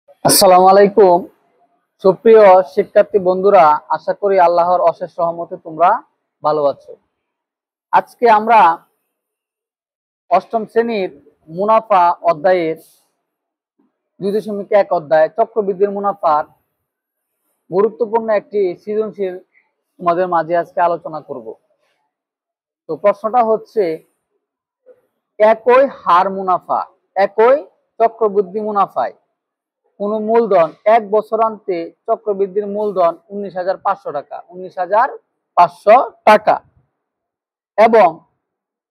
আসসালামু আলাইকুম। সুপ্রিয় শিক্ষার্থী বন্ধুরা, আশা করি আল্লাহর অশেষ রহমতে তোমরা ভালো আছো। আজকে আমরা অষ্টম শ্রেণীর মুনাফা অধ্যায়ের 2.1 অধ্যায় চক্রবৃদ্ধির মুনাফার গুরুত্বপূর্ণ একটি সৃজনশীল তোমাদের মাঝে আজকে আলোচনা করব। তো প্রশ্নটা হচ্ছে, একই হার মুনাফা, একই চক্রবৃদ্ধি মুনাফায় কোন মূলধন এক বছরান্তে চক্রবৃদ্ধির মূলধন 19,500 টাকা, 19,500 টাকা এবং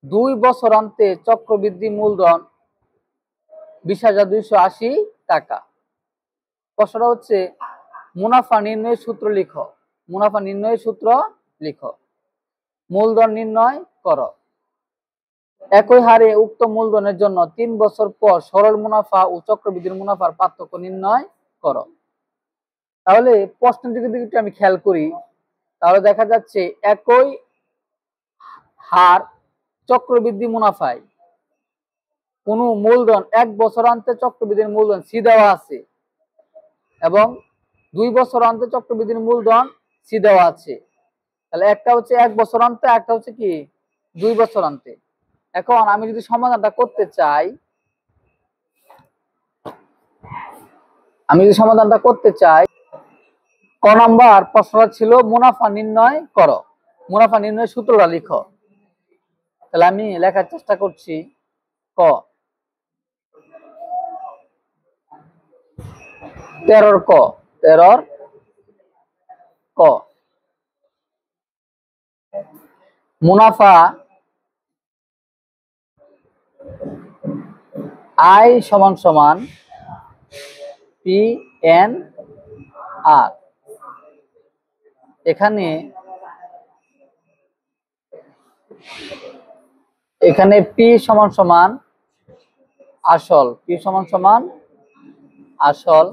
2 বছরান্তে চক্রবৃদ্ধি মূলধন 20,280 টাকা। প্রশ্নটা হচ্ছে, মুনাফা নির্ণয়ের সূত্র লিখো। মুনাফা নির্ণয়ের সূত্র লিখো। মূলধন নির্ণয় করো। একই হারে উক্ত মূলধনের জন্য 3 বছর পর সরল মুনাফা ও চক্রবৃদ্ধির মুনাফার পার্থক্য নির্ণয় করো। তাহলে প্রশ্নটি যদি একটু আমি খেয়াল করি, তাহলে দেখা যাচ্ছে একই হার চক্রবৃদ্ধি মুনাফায় কোন মূলধন এক বছরান্তে চক্রবৃদ্ধির মূলধন সি দেওয়া আছে এবং 2 বছরান্তে চক্রবৃদ্ধির মূলধন সি দেওয়া আছে। তাহলে একটা হচ্ছে 1 বছরান্তে, একটা হচ্ছে কি 2 বছরান্তে। এখন আমি যদি সমাধানটা করতে চাই, ক নাম্বার প্রশ্নটা ছিল মুনাফা নির্ণয় করো। মুনাফা নির্ণয়ের সূত্রটা লিখো। তাহলে আমি লেখার চেষ্টা করছি। ক 13 ক 13 ক মুনাফা আই সমান সমান পি এন আর। এখানে পি সমান সমান আসল, পি সমান সমান আসল,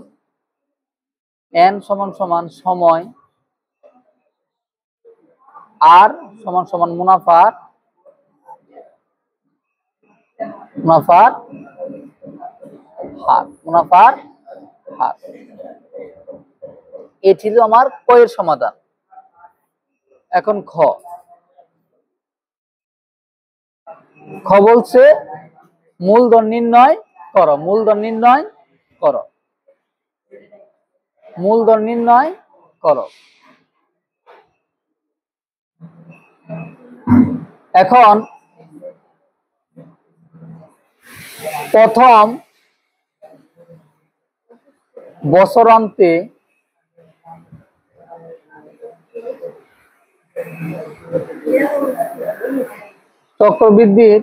এন সমান সমান সময়, আর সমান সমান মুনাফার হার। মুনাফার হার। এ ছিল আমার ক এর সমাধান। এখন খ বলছে মূলধন নির্ণয় করো। মূলধন নির্ণয় করো। মূলধন নির্ণয় করো। এখন প্রথম বছরান্তে চক্রবৃদ্ধির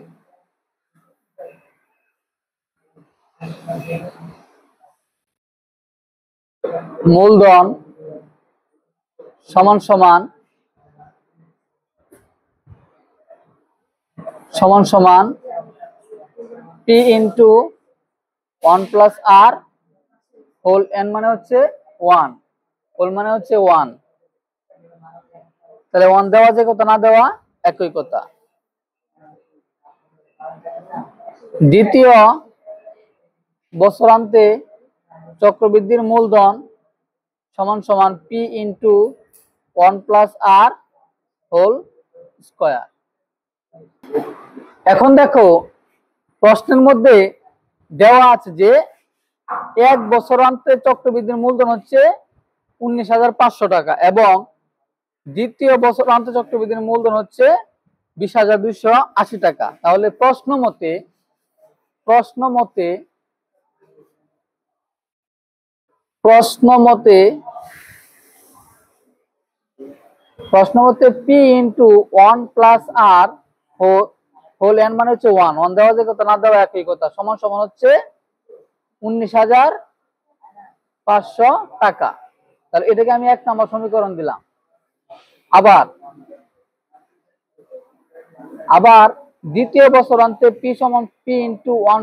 মূলধন সমান সমান পি ইন্টু 1 প্লাস আর হোল এন মানে হচ্ছে 1, হোল মানে হচ্ছে 1। তাহলে 1 দেওয়া যে কথা, না দেওয়া একই কথা। দ্বিতীয় বছরান্তে চক্রবৃদ্ধির মূলধন সমান সমান পি ইন্টু 1 প্লাস আর হোল স্কয়ার। এখন দেখো প্রশ্নের মধ্যে দেওয়া আছে যে 1 বছরান্তে চক্রবৃদ্ধির মূলধন হচ্ছে 19,500 টাকা এবং দ্বিতীয় বছরান্তে চক্রবৃদ্ধির মূলধন হচ্ছে 20,280 টাকা। তাহলে প্রশ্ন মতে পি ইন্টু 1 প্লাস আর হোল এন মানে হচ্ছে 1 দেওয়া যে কথা, না দেওয়া একই কথা, সমান সমান হচ্ছে 19,500 টাকা। তাহলে এটাকে আমি 1 নম্বর সমীকরণ দিলাম। আবার দ্বিতীয় বছরান্তে পি সমান পি ইন্টু 1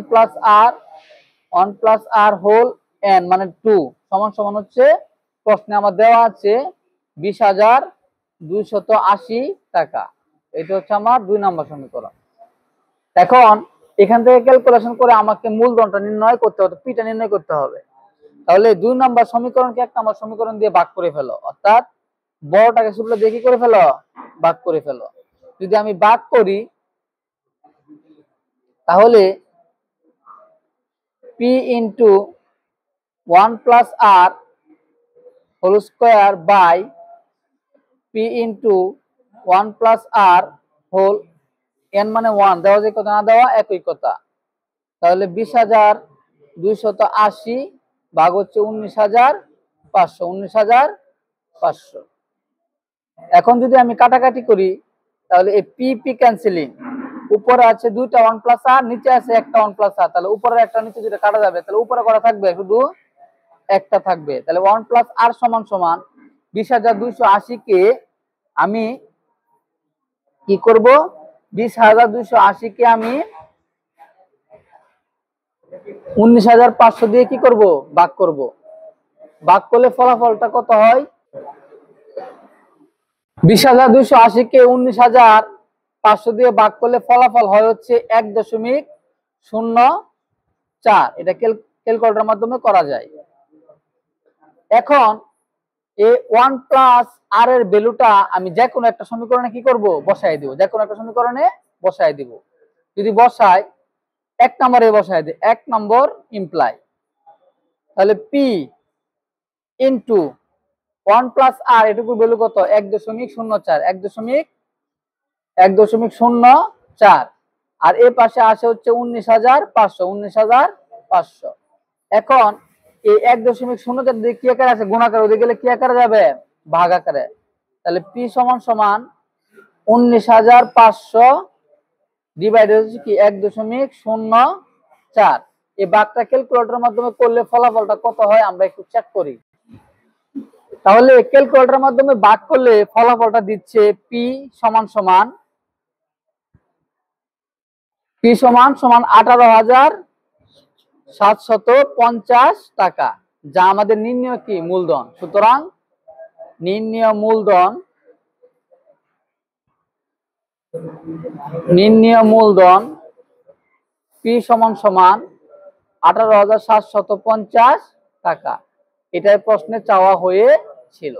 প্লাস আর হোল এন মানে 2 সমান সমান হচ্ছে, প্রশ্নে আমার দেওয়া আছে 20,280 টাকা। এটা হচ্ছে আমার 2 নম্বর সমীকরণ। এখন এখান থেকে ক্যালকুলেশন করে আমাকে মূলধনটা নির্ণয় করতে হবে, পিটা নির্ণয় করতে হবে। তাহলে 2 নম্বর সমীকরণকে 1 নম্বর সমীকরণ দিয়ে ভাগ করে ফেলো, অর্থাৎ বড়টাকে ছোট দিয়ে কি করে ফেলো, ভাগ করে ফেলো। যদি আমি ভাগ করি তাহলে p into 1 plus r whole square by p into 1 plus r whole n মানে 1 দেওয়া যায় কথা না দেওয়া একই কথা। তাহলে 20,280 ভাগ হচ্ছে 19,500, 19,500। এখন যদি আমি কাটাকাটি করি তাহলে এই পি পি ক্যান্সেলিং, উপরে আছে 2টা 1 প্লাস আর, নিচে আছে একটা 1 প্লাস আর, তাহলে উপরে একটা নিচে দুটো কাটা যাবে, তাহলে উপরে করা থাকবে শুধু একটা থাকবে। তাহলে 1 প্লাস আর সমান সমান 20,280 কে আমি কি করব, 20,280 কে আমি 19,500 দিয়ে কি করব, ভাগ করব। ভাগ করলে ফলাফলটা কত হয়, 20,280 কে 19,500 দিয়ে ভাগ করলে ফলাফল হয় হচ্ছে 1.04। এটা ক্যালকুলেটরের মাধ্যমে করা যায়। এখন এই 1 প্লাস আর এর ভ্যালুটা আমি যে কোনো একটা সমীকরণে কি করব, বসাই দিব, যে কোনো একটা সমীকরণে বসাই দিব। যদি বসাই 1 নম্বরে বসাই দিই, 1 নম্বর ইমপ্লাই, তাহলে পি ইন্টু 1 প্লাস আর এটুকুর ভ্যালু কত, 1.04, 1.04। আর এর পাশে আসে হচ্ছে 19,500, 19,500। এখন এই 1.04 দিকে কি আকারে আছে, গুণাকার, ওদিকে গেলে কি আকারে যাবে, ভাগ আকারে। তাহলে পি সমান সমান 19,500 ডিভাইডেড হচ্ছে কি 1.04। এই ভাগটা ক্যালকুলেটরের মাধ্যমে করলে ফলাফলটা কত হয় আমরা একটু চেক করি। তাহলে ক্যালকুলেটরের মাধ্যমে ভাগ করলে ফলাফলটা দিচ্ছে পি সমান সমান 18,750 টাকা, যা আমাদের নির্ণয় কি, মূলধন। সুতরাং নির্ণয় মূলধন পি সমান সমান 18,750 টাকা। এটাই প্রশ্নে চাওয়া হয়েছিল।